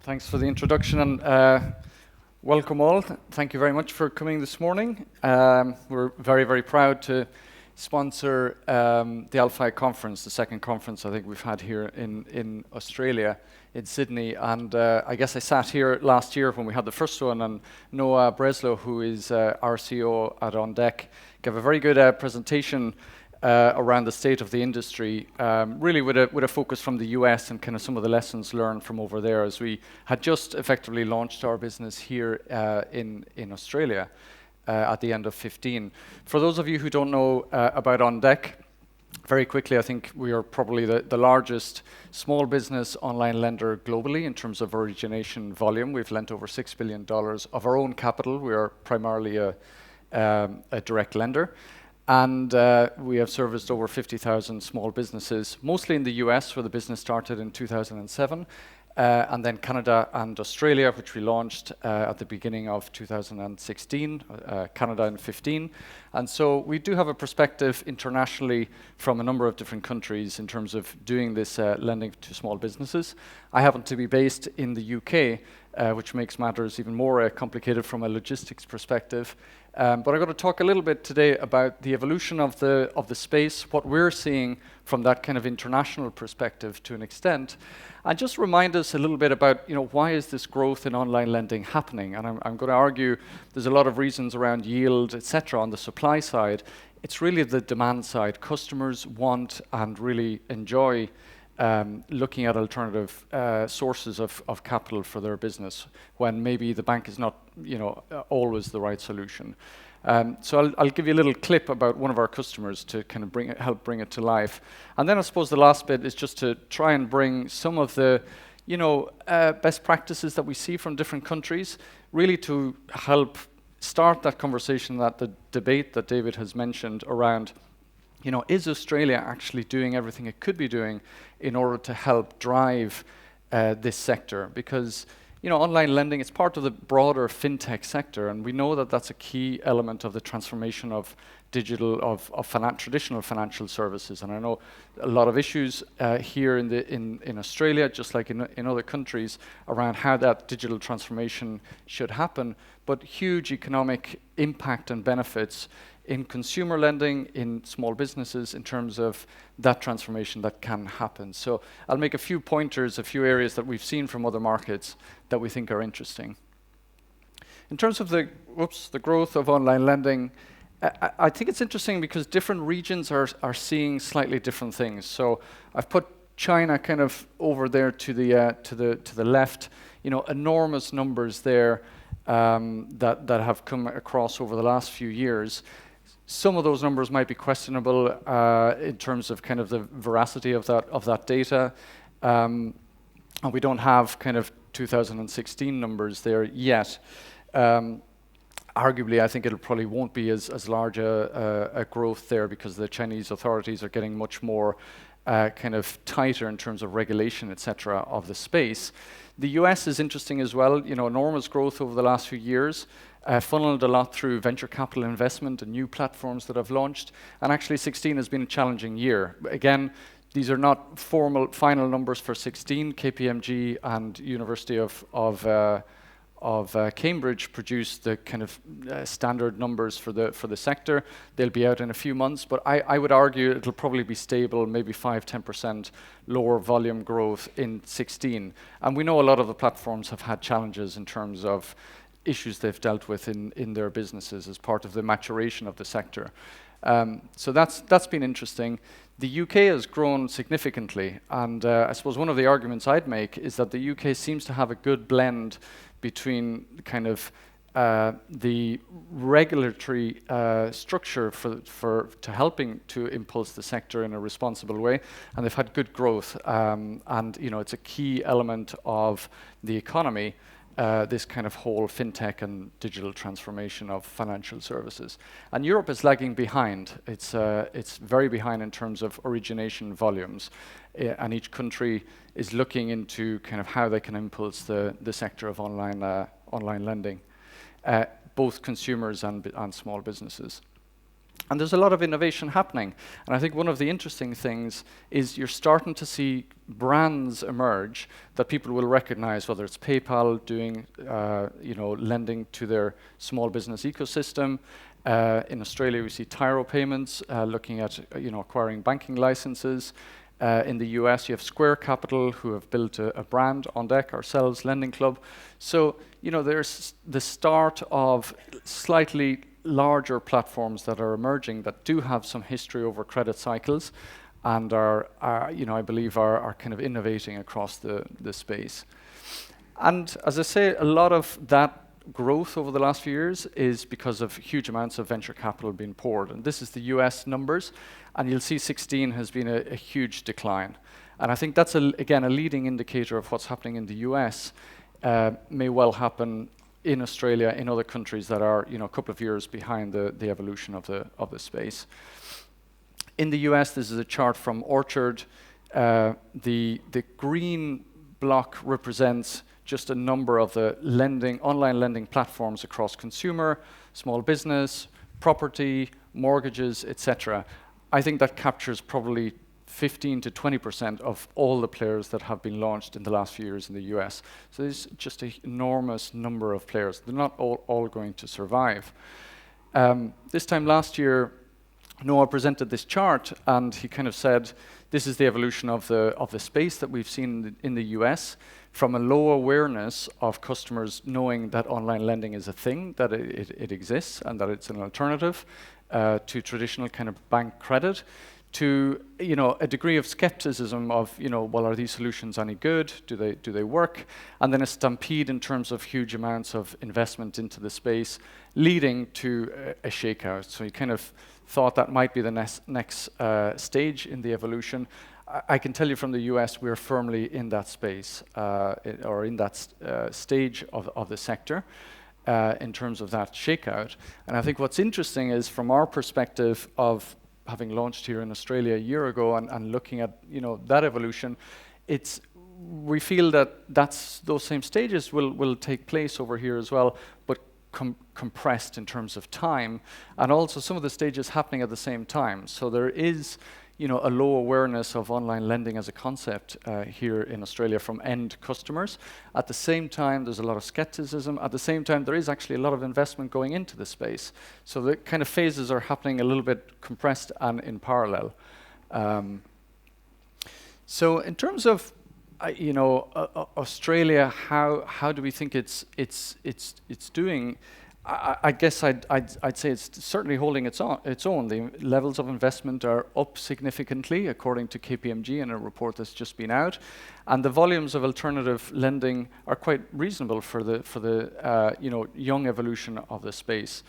Thanks for the introduction and welcome all. Thank you very much for coming this morning. We're very, very proud to sponsor the Alpha conference, the second conference I think we've had here in Australia, in Sydney. And I guess I sat here last year when we had the first one, and Noah Breslow, who is our CEO at OnDeck, gave a very good presentation around the state of the industry, really with a focus from the US and kind of some of the lessons learned from over there, as we had just effectively launched our business here in Australia at the end of 15. For those of you who don't know about OnDeck, very quickly, I think we are probably the largest small business online lender globally in terms of origination volume. We've lent over $6 billion of our own capital. We are primarily a direct lender. And we have serviced over 50,000 small businesses, mostly in the US, where the business started in 2007, and then Canada and Australia, which we launched at the beginning of 2016, Canada in 15. And so we do have a perspective internationally from a number of different countries in terms of doing this lending to small businesses. I happen to be based in the UK, which makes matters even more complicated from a logistics perspective. But I'm going to talk a little bit today about the evolution of the space, what we're seeing from that kind of international perspective to an extent, and just remind us a little bit about, why is this growth in online lending happening? And I'm going to argue there's a lot of reasons around yield, etc. On the supply side. It's really the demand side. Customers want and really enjoy looking at alternative sources of capital for their business when maybe the bank is not, always the right solution. So I'll give you a little clip about one of our customers to kind of help bring it to life. And then I suppose the last bit is just to try and bring some of the, best practices that we see from different countries, really to help start that conversation, the debate that David has mentioned around, is Australia actually doing everything it could be doing in order to help drive this sector? Because online lending is part of the broader fintech sector, and we know that that's a key element of the transformation of traditional financial services. And I know a lot of issues here in Australia, just like in other countries, around how that digital transformation should happen, but huge economic impact and benefits in consumer lending, in small businesses, in terms of that transformation that can happen. So I'll make a few pointers, a few areas that we've seen from other markets that we think are interesting. In terms of the growth of online lending, I think it's interesting because different regions are seeing slightly different things. So I've put China kind of over there to the left. Enormous numbers there that have come across over the last few years. Some of those numbers might be questionable in terms of kind of the veracity of that data, and we don't have kind of 2016 numbers there yet. Arguably, I think it probably won't be as large a growth there because the Chinese authorities are getting much more kind of tighter in terms of regulation, etc., of the space. The US is interesting as well. Enormous growth over the last few years. Funneled a lot through venture capital investment and new platforms that have launched. And actually 16 has been a challenging year. Again, these are not final numbers for 16. KPMG and University of Cambridge produced the kind of standard numbers for the sector. They'll be out in a few months, but I would argue it'll probably be stable, maybe 5-10% lower volume growth in 16. And we know a lot of the platforms have had challenges in terms of issues they've dealt with in their businesses as part of the maturation of the sector. So that's been interesting. The UK has grown significantly, and I suppose one of the arguments I'd make is that the UK seems to have a good blend between kind of the regulatory structure to helping to impulse the sector in a responsible way, and they've had good growth, and it's a key element of the economy. This kind of whole fintech and digital transformation of financial services. And Europe is lagging behind. It's very behind in terms of origination volumes. And each country is looking into kind of how they can impulse the sector of online lending, both consumers and small businesses. And there's a lot of innovation happening. And I think one of the interesting things is you're starting to see brands emerge that people will recognize, whether it's PayPal doing lending to their small business ecosystem. In Australia, we see Tyro Payments looking at acquiring banking licenses. In the US, you have Square Capital, who have built a brand, OnDeck, ourselves, Lending Club. So, there's the start of slightly larger platforms that are emerging that do have some history over credit cycles and are I believe are kind of innovating across the space. And as I say, a lot of that growth over the last few years is because of huge amounts of venture capital being poured. And this is the US numbers, and you'll see 16 has been a huge decline. And I think that's, again, a leading indicator of what's happening in the US. May well happen in Australia, in other countries that are a couple of years behind the evolution of the space. In the US, this is a chart from Orchard. The green block represents just a number of the online lending platforms across consumer, small business, property, mortgages, etc. I think that captures probably 15 to 20% of all the players that have been launched in the last few years in the US. So there's just an enormous number of players. They're not all going to survive. This time last year, Noah presented this chart, and he kind of said, this is the evolution of the space that we've seen in the US, from a low awareness of customers knowing that online lending is a thing, that it exists, and that it's an alternative to traditional kind of bank credit, to a degree of skepticism of well, are these solutions any good? Do they work? And then a stampede in terms of huge amounts of investment into the space, leading to a shakeout. So you kind of thought that might be the next stage in the evolution. I can tell you from the US, we're firmly in that space, or in that stage of the sector in terms of that shakeout. And I think what's interesting is, from our perspective of having launched here in Australia a year ago and looking at that evolution, we feel that those same stages will take place over here as well, but compressed in terms of time, and also some of the stages happening at the same time. So there is a low awareness of online lending as a concept here in Australia from end customers. At the same time, there's a lot of skepticism. At the same time, there is actually a lot of investment going into the space. So the kind of phases are happening a little bit compressed and in parallel. So in terms of Australia, how do we think it's doing? I guess I'd say it's certainly holding its own. The levels of investment are up significantly, according to KPMG in a report that's just been out, and the volumes of alternative lending are quite reasonable for the young evolution of the space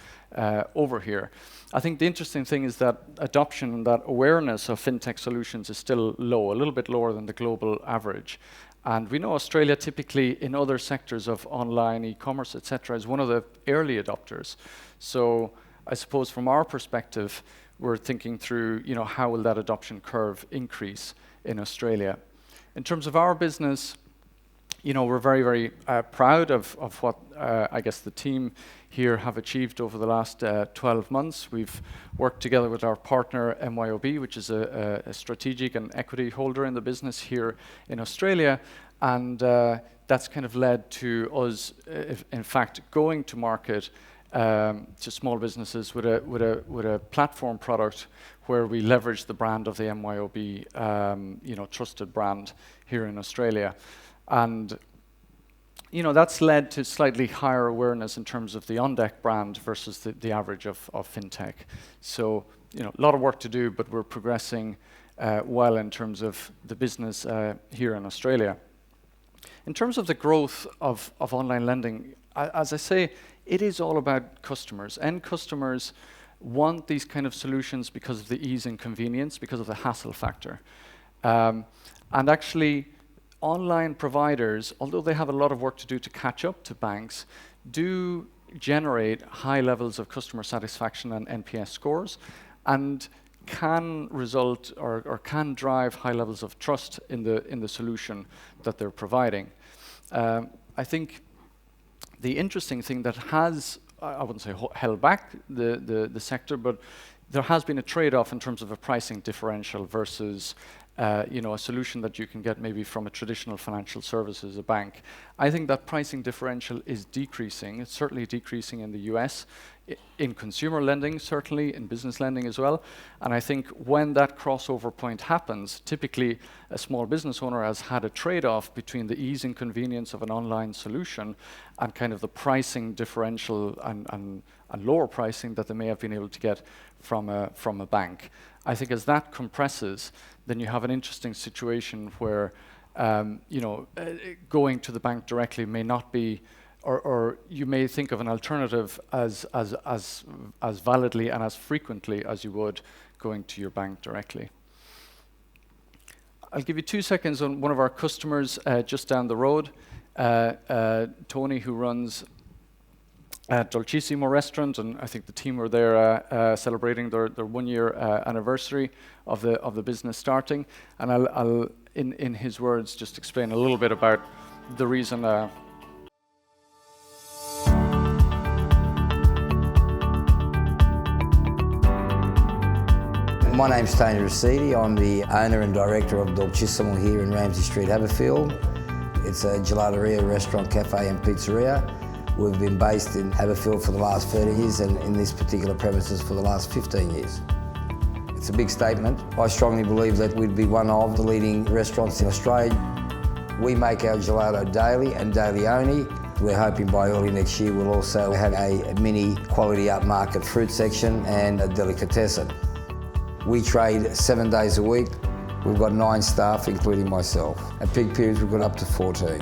over here. I think the interesting thing is that adoption and that awareness of fintech solutions is still low, a little bit lower than the global average. And we know Australia typically in other sectors of online e-commerce, etc., is one of the early adopters. So I suppose from our perspective, we're thinking through, how will that adoption curve increase in Australia? In terms of our business, we're very, very proud of what I guess the team here have achieved over the last 12 months. We've worked together with our partner MYOB, which is a strategic and equity holder in the business here in Australia, and that's kind of led to us, in fact, going to market to small businesses with a platform product where we leverage the brand of the MYOB, trusted brand here in Australia. And that's led to slightly higher awareness in terms of the OnDeck brand versus the average of fintech. So, a lot of work to do, but we're progressing well in terms of the business here in Australia. In terms of the growth of online lending, as I say, it is all about customers. End customers want these kind of solutions because of the ease and convenience, because of the hassle factor. And actually, online providers, although they have a lot of work to do to catch up to banks, do generate high levels of customer satisfaction and NPS scores, and can result or can drive high levels of trust in the solution that they're providing. I think the interesting thing that has, I wouldn't say held back the sector, but there has been a trade-off in terms of a pricing differential versus a solution that you can get maybe from a traditional financial services, a bank. I think that pricing differential is decreasing. It's certainly decreasing in the US, in consumer lending, certainly, in business lending as well. And I think when that crossover point happens, typically a small business owner has had a trade-off between the ease and convenience of an online solution and kind of the pricing differential and lower pricing that they may have been able to get from a bank. I think as that compresses, then you have an interesting situation where going to the bank directly may not be, or you may think of an alternative as validly and as frequently as you would going to your bank directly. I'll give you 2 seconds on one of our customers just down the road, Tony, who runs Dolcissimo restaurant, and I think the team were there celebrating their 1-year anniversary of the business starting. And I'll in his words just explain a little bit about the reason. My name's Tony Rosidi. I'm the owner and director of Dolcissimo here in Ramsay Street, Haberfield. It's a gelateria, restaurant, cafe and pizzeria. We've been based in Haberfield for the last 30 years and in this particular premises for the last 15 years. It's a big statement. I strongly believe that we'd be one of the leading restaurants in Australia. We make our gelato daily and daily only. We're hoping by early next year we'll also have a mini quality upmarket fruit section and a delicatessen. We trade 7 days a week. We've got 9 staff, including myself. At peak periods, we've got up to 14.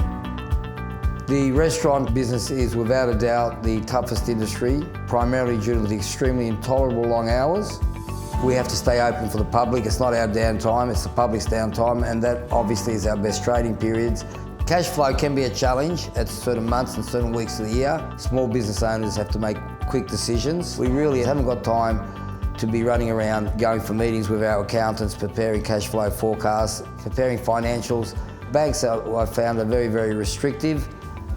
The restaurant business is without a doubt the toughest industry, primarily due to the extremely intolerable long hours. We have to stay open for the public. It's not our downtime, it's the public's downtime, and that obviously is our best trading periods. Cash flow can be a challenge at certain months and certain weeks of the year. Small business owners have to make quick decisions. We really haven't got time to be running around going for meetings with our accountants, preparing cash flow forecasts, preparing financials. Banks, I found, are very, very restrictive.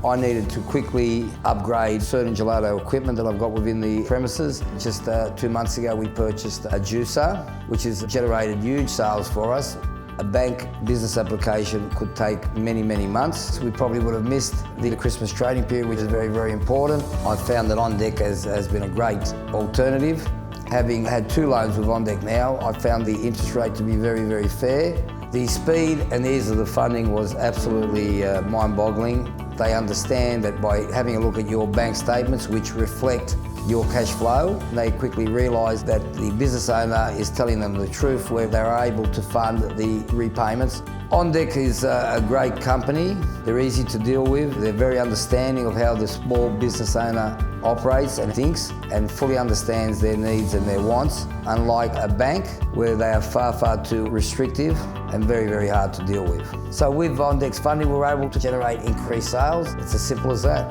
I needed to quickly upgrade certain gelato equipment that I've got within the premises. Just 2 months ago, we purchased a juicer, which has generated huge sales for us. A bank business application could take many, many months. We probably would have missed the Christmas trading period, which is very, very important. I've found that OnDeck has been a great alternative. Having had 2 loans with OnDeck now, I found the interest rate to be very, very fair. The speed and ease of the funding was absolutely mind-boggling. They understand that by having a look at your bank statements, which reflect your cash flow, they quickly realise that the business owner is telling them the truth, where they're able to fund the repayments. OnDeck is a great company. They're easy to deal with. They're very understanding of how the small business owner operates and thinks and fully understands their needs and their wants, unlike a bank where they are far, far too restrictive and very, very hard to deal with. So with OnDeck's funding, we're able to generate increased sales. It's as simple as that.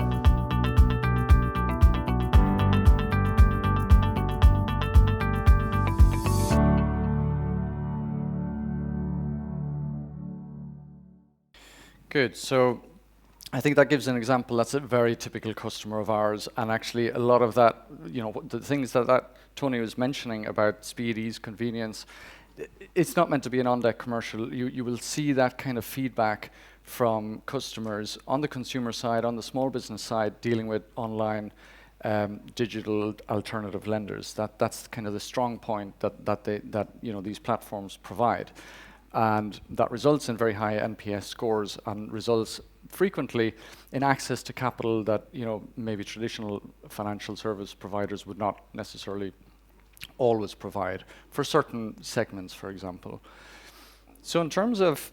Good. So I think that gives an example. That's a very typical customer of ours, and actually a lot of that, the things that Tony was mentioning about speed, ease, convenience, it's not meant to be an OnDeck commercial. You will see that kind of feedback from customers on the consumer side, on the small business side, dealing with online digital alternative lenders. That's kind of the strong point that these platforms provide. And that results in very high NPS scores and results frequently in access to capital that maybe traditional financial service providers would not necessarily always provide for certain segments, for example. So in terms of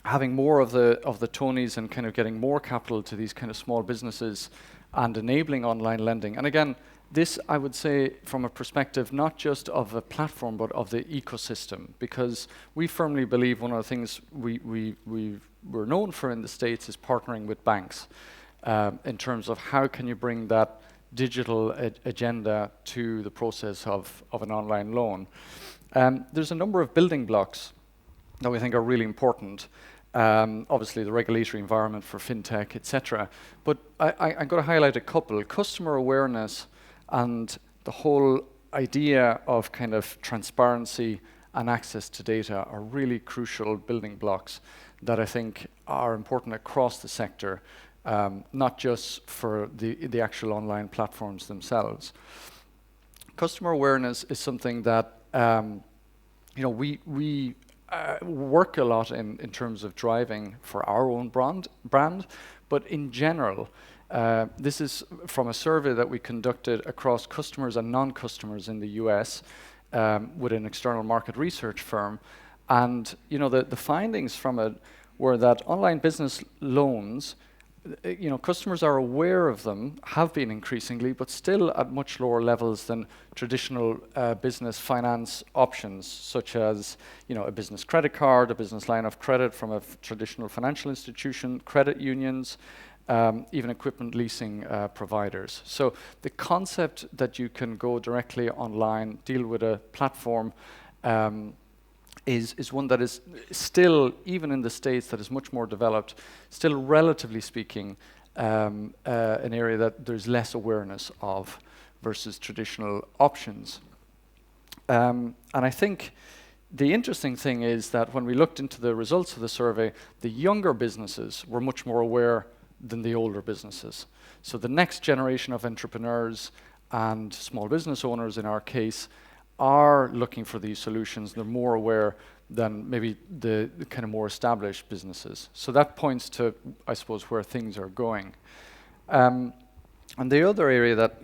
having more of the Tonys and kind of getting more capital to these kind of small businesses and enabling online lending, and again, this, I would say, from a perspective not just of a platform, but of the ecosystem, because we firmly believe one of the things we're known for in the States is partnering with banks in terms of how can you bring that digital agenda to the process of an online loan. There's a number of building blocks that we think are really important. Obviously, the regulatory environment for fintech, etc. But I'm going to highlight a couple. Customer awareness and the whole idea of kind of transparency and access to data are really crucial building blocks that I think are important across the sector, not just for the actual online platforms themselves. Customer awareness is something that we work a lot in terms of driving for our own brand, but in general, this is from a survey that we conducted across customers and non-customers in the US with an external market research firm, and the findings from it were that online business loans, customers are aware of them, have been increasingly, but still at much lower levels than traditional business finance options, such as a business credit card, a business line of credit from a traditional financial institution, credit unions, even equipment leasing providers. So the concept that you can go directly online, deal with a platform, is one that is still, even in the States, that is much more developed, still relatively speaking, an area that there's less awareness of versus traditional options. And I think the interesting thing is that when we looked into the results of the survey, the younger businesses were much more aware than the older businesses. So the next generation of entrepreneurs and small business owners, in our case, are looking for these solutions. They're more aware than maybe the kind of more established businesses. So that points to, I suppose, where things are going. And the other area that,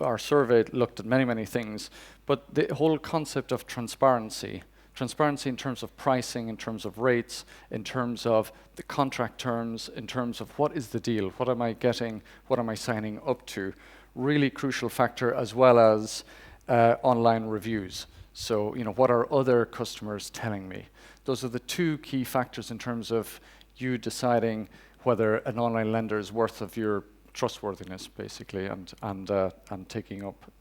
our survey looked at many things, but the whole concept of transparency in terms of pricing, in terms of rates, in terms of the contract terms, in terms of what is the deal, what am I getting, what am I signing up to, really crucial factor, as well as online reviews. So, what are other customers telling me? Those are the two key factors in terms of you deciding whether an online lender is worth of your trustworthiness, basically, and taking up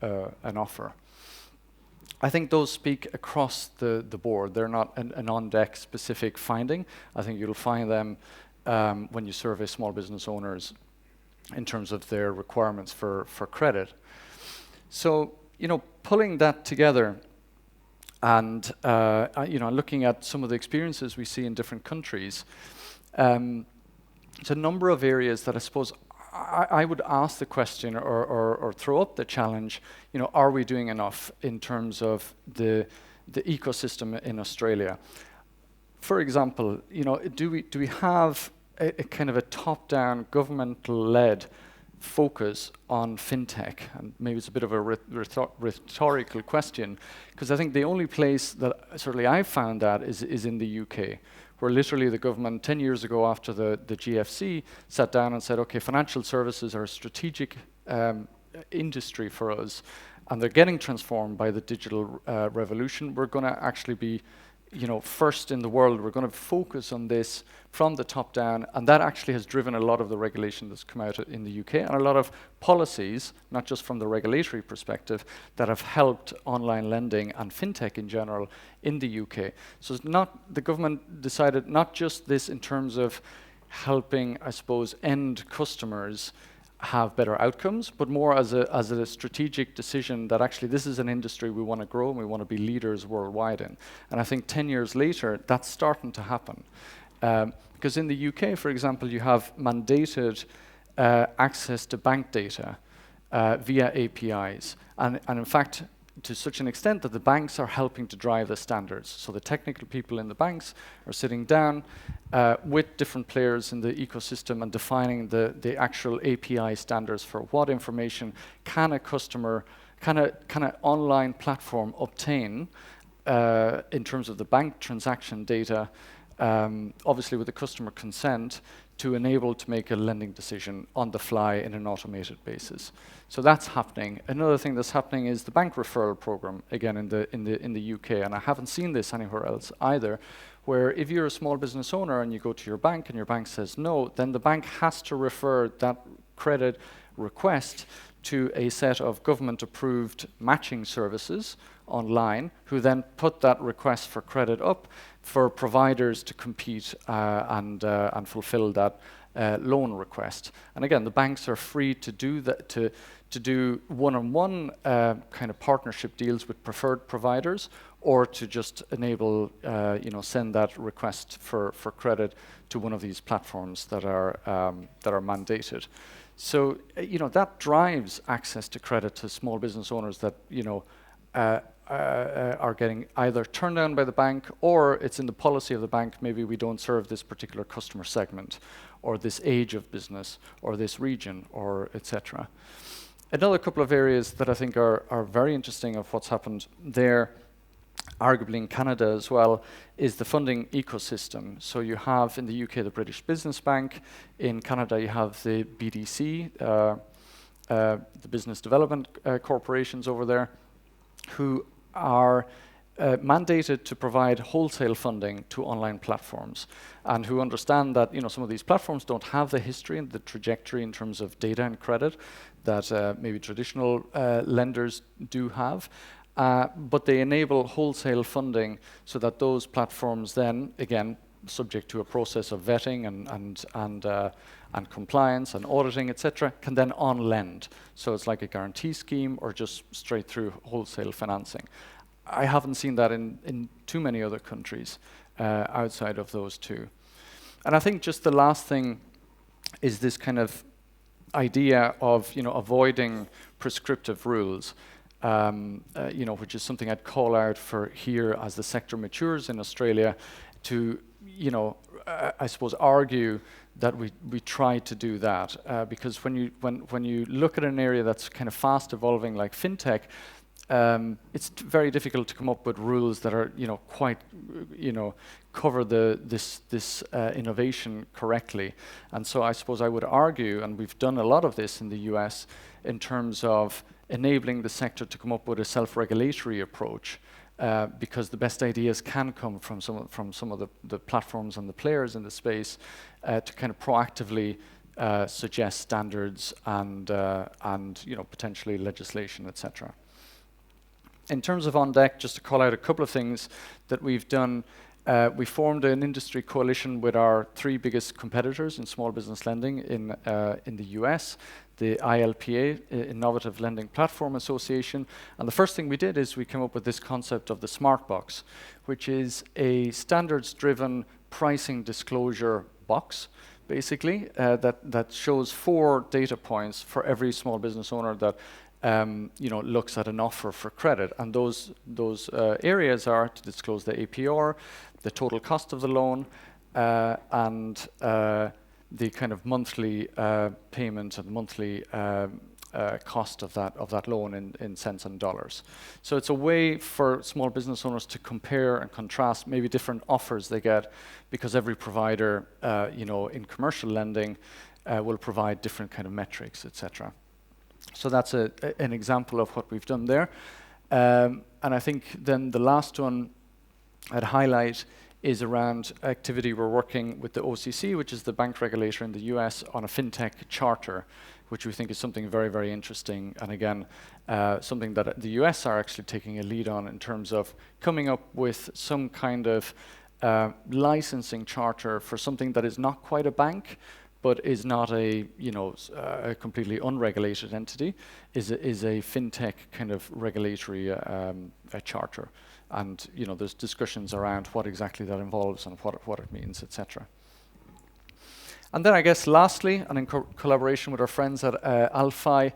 an offer. I think those speak across the board. They're not an OnDeck specific finding. I think you'll find them when you survey small business owners in terms of their requirements for credit. So, pulling that together and looking at some of the experiences we see in different countries, it's a number of areas that I suppose I would ask the question or throw up the challenge, are we doing enough in terms of the ecosystem in Australia? For example, do we have a kind of a top-down governmental-led focus on fintech? And maybe it's a bit of a rhetorical question, because I think the only place that certainly I've found that is in the UK, where literally the government 10 years ago after the GFC sat down and said, okay, financial services are a strategic industry for us, and they're getting transformed by the digital revolution. We're going to actually be first in the world. We're going to focus on this from the top down, and that actually has driven a lot of the regulation that's come out in the UK, and a lot of policies, not just from the regulatory perspective, that have helped online lending and fintech in general in the UK. So it's not, the government decided not just this in terms of helping, I suppose, end customers have better outcomes, but more as a strategic decision that actually this is an industry we want to grow and we want to be leaders worldwide in. And I think 10 years later, that's starting to happen. Because in the UK, for example, you have mandated access to bank data via APIs. And in fact, to such an extent that the banks are helping to drive the standards. So the technical people in the banks are sitting down with different players in the ecosystem and defining the actual API standards for what information can a customer, can an online platform obtain in terms of the bank transaction data, obviously with the customer consent, to enable to make a lending decision on the fly in an automated basis. So that's happening. Another thing that's happening is the bank referral program, again in the UK, and I haven't seen this anywhere else either, where if you're a small business owner and you go to your bank and your bank says no, then the bank has to refer that credit request to a set of government-approved matching services online, who then put that request for credit up for providers to compete and fulfill that loan request. And again, the banks are free to do that, to do one-on-one kind of partnership deals with preferred providers, or to just enable, send that request for credit to one of these platforms that are mandated. So, that drives access to credit to small business owners that, are getting either turned down by the bank, or it's in the policy of the bank, maybe we don't serve this particular customer segment, or this age of business, or this region, or etc. Another couple of areas that I think are very interesting of what's happened there, arguably in Canada as well, is the funding ecosystem. So you have in the UK the British Business Bank, in Canada you have the BDC, the Business Development Corporations over there, who are mandated to provide wholesale funding to online platforms, and who understand that some of these platforms don't have the history and the trajectory in terms of data and credit that maybe traditional lenders do have. But they enable wholesale funding so that those platforms then, again, subject to a process of vetting and compliance and auditing, etc., can then on-lend. So it's like a guarantee scheme or just straight through wholesale financing. I haven't seen that in too many other countries outside of those two. And I think just the last thing is this kind of idea of avoiding prescriptive rules. Which is something I'd call out for here as the sector matures in Australia, to, I suppose, argue that we try to do that, because when you look at an area that's kind of fast evolving like fintech, it's very difficult to come up with rules that are quite cover this innovation correctly. And so I suppose I would argue, and we've done a lot of this in the US, in terms of enabling the sector to come up with a self-regulatory approach, because the best ideas can come from some of the platforms and the players in the space, to kind of proactively suggest standards and potentially legislation, etc. In terms of OnDeck, just to call out a couple of things that we've done, we formed an industry coalition with our 3 biggest competitors in small business lending in the US, the ILPA, Innovative Lending Platform Association. And the first thing we did is we came up with this concept of the Smart Box, which is a standards-driven pricing disclosure box, basically, that shows 4 data points for every small business owner that looks at an offer for credit. And those areas are to disclose the APR, the total cost of the loan, and the kind of monthly payment and monthly cost of that loan in cents and dollars. So it's a way for small business owners to compare and contrast maybe different offers they get, because every provider, in commercial lending, will provide different kind of metrics, etc. So that's an example of what we've done there. And I think then the last one I'd highlight is around activity we're working with the OCC, which is the bank regulator in the US, on a fintech charter, which we think is something very, very interesting. And again, something that the US are actually taking a lead on in terms of coming up with some kind of licensing charter for something that is not quite a bank, but is not a a completely unregulated entity, is a fintech kind of regulatory a charter. And there's discussions around what exactly that involves and what it means, etc. And then I guess lastly, and in collaboration with our friends at Alphi,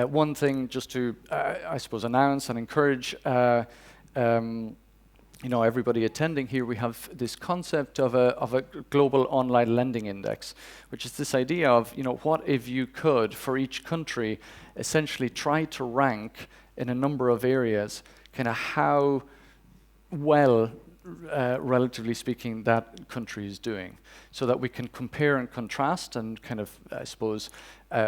one thing just to I suppose announce and encourage everybody attending here, we have this concept of a global online lending index, which is this idea of what if you could, for each country, essentially try to rank in a number of areas kind of how well, relatively speaking, that country is doing, so that we can compare and contrast and kind of, I suppose,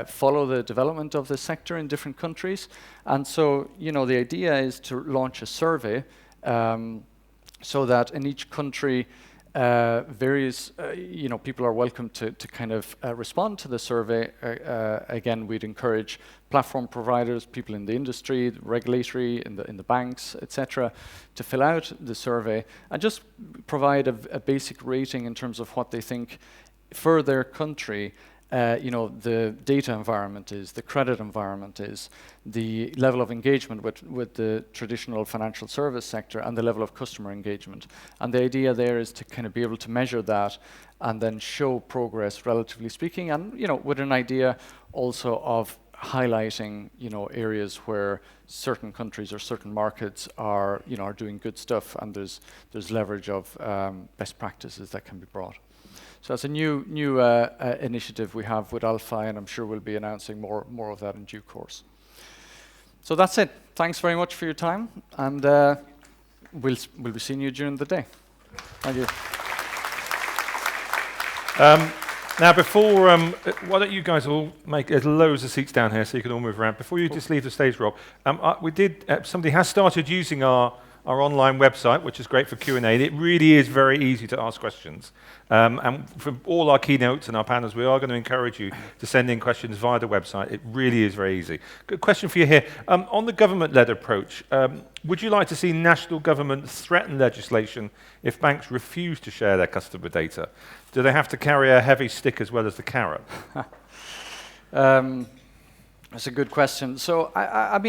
follow the development of the sector in different countries. And so, the idea is to launch a survey so that in each country, various people are welcome to kind of respond to the survey. Again, we'd encourage platform providers, people in the industry, the regulatory, in the banks, etc., to fill out the survey and just provide a basic rating in terms of what they think for their country, the data environment is, the credit environment is, the level of engagement with the traditional financial service sector, and the level of customer engagement. And the idea there is to kind of be able to measure that and then show progress, relatively speaking, and with an idea also of highlighting areas where certain countries or certain markets are doing good stuff, and there's leverage of best practices that can be brought. So that's a new initiative we have with Alpha, and I'm sure we'll be announcing more of that in due course. So that's it. Thanks very much for your time, and we'll be seeing you during the day. Thank you. Now, before, why don't you guys all there's loads of seats down here so you can all move around. Before you just leave the stage, Rob, somebody has started using our online website, which is great for Q&A. It really is very easy to ask questions. And for all our keynotes and our panels, we are going to encourage you to send in questions via the website. It really is very easy. Good question for you here. On the government-led approach, would you like to see national government threaten legislation if banks refuse to share their customer data? Do they have to carry a heavy stick as well as the carrot? That's a good question. So I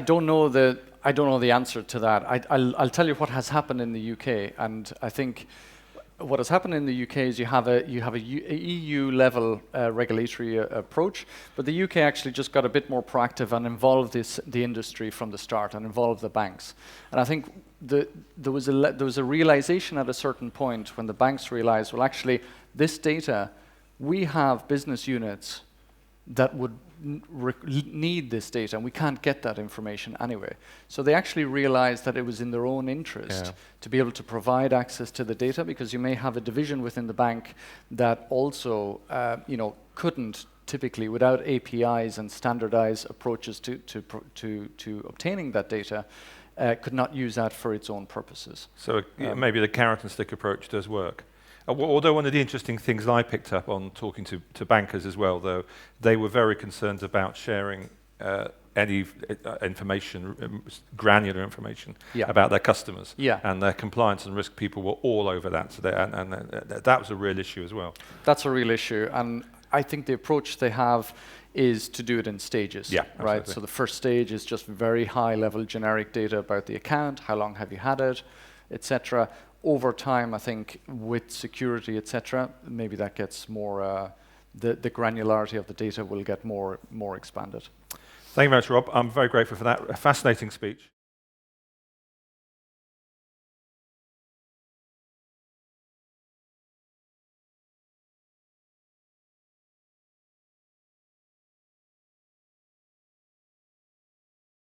don't know the answer to that. I'll tell you what has happened in the UK, and I think what has happened in the UK is you have a EU level regulatory approach, but the UK actually just got a bit more proactive and involved the industry from the start and involved the banks. And I think there was a realization at a certain point when the banks realized, well, actually, this data, we have business units that would need this data, and we can't get that information anyway. So they actually realized that it was in their own interest to be able to provide access to the data, because you may have a division within the bank that also couldn't typically, without APIs and standardized approaches to obtaining that data, could not use that for its own purposes. So maybe the carrot and stick approach does work. Although one of the interesting things I picked up on talking to bankers as well, though, they were very concerned about sharing any information, granular information about their customers. And their compliance and risk people were all over that. So that was a real issue as well. That's a real issue. And I think the approach they have is to do it in stages. Right? So the first stage is just very high-level generic data about the account, how long have you had it, etc. Over time, I think, with security, etc., maybe that gets more, the granularity of the data will get more expanded. Thank you very much, Rob. I'm very grateful for that fascinating speech.